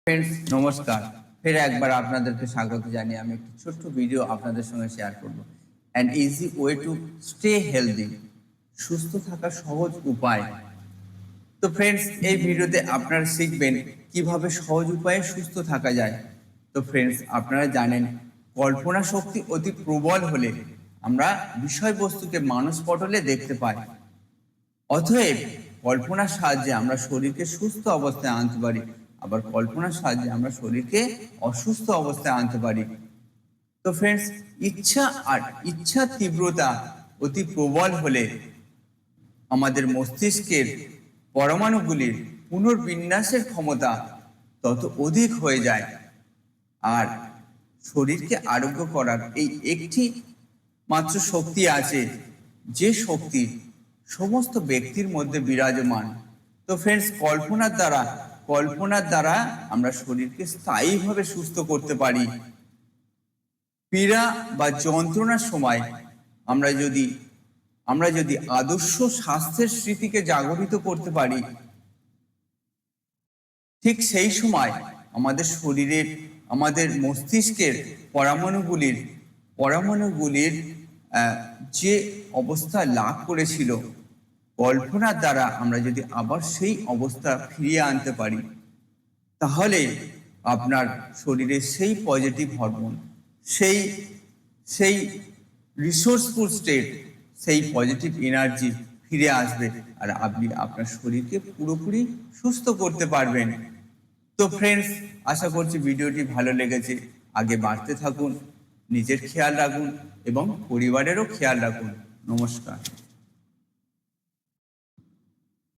Friends नमस्कार। फिर एक बार आपनादेरके स्वागत जानिয়ে আমি একটি ছোট্ট ভিডিও আপনাদের সঙ্গে শেয়ার করব। An easy way to stay healthy, সুস্থ থাকার সহজ উপায়। তো ফ্রেন্ডস এই ভিডিওতে আপনারা শিখবেন কিভাবে সহজ উপায়ে সুস্থ থাকা যায়। তো ফ্রেন্ডস আপনারা জানেন কল্পনা শক্তি অতি প্রবল হলে আমরা বিষয়বস্তুকে মানসপটলে দেখতে পাই। অতএব কল্পনার সাহায্যে আমরা শরীরকে সুস্থ অবস্থায় আনতে পারি, আবার কল্পনার সাহায্যে আমরা শরীরকে অসুস্থ অবস্থায় আনতে পারি। তো ফ্রেন্ডস ইচ্ছার তীব্রতা অতি প্রবল হলে আমাদের মস্তিষ্কের পরমাণুগুলির পুনর্বিন্যাসের ক্ষমতা তত অধিক হয়ে যায়। আর শরীরকে আরোগ্য করার এই একটি মাত্র শক্তি আছে, যে শক্তি সমস্ত ব্যক্তির মধ্যে বিরাজমান। তো ফ্রেন্ডস কল্পনার দ্বারা আমরা শরীরকে স্থায়ীভাবে সুস্থ করতে পারি। পীড়া বা যন্ত্রণার সময় আমরা যদি আদর্শ স্বাস্থ্যের স্মৃতিকে জাগরিত করতে পারি, ঠিক সেই সময় আমাদের মস্তিষ্কের পরমাণুগুলির যে অবস্থা লাভ করেছিল, কল্পনার দ্বারা আমরা যদি আবার সেই অবস্থা ফিরিয়ে আনতে পারি, তাহলে আপনার শরীরে সেই পজিটিভ হরমোন, সেই রিসোর্সফুল স্টেট, সেই পজিটিভ এনার্জি ফিরে আসবে আর আপনি আপনার শরীরকে পুরোপুরি সুস্থ করতে পারবেন। তো ফ্রেন্ডস আশা করছি ভিডিওটি ভালো লেগেছে। আগে বাড়তে থাকুন, নিজের খেয়াল রাখুন এবং পরিবারেরও খেয়াল রাখুন। নমস্কার।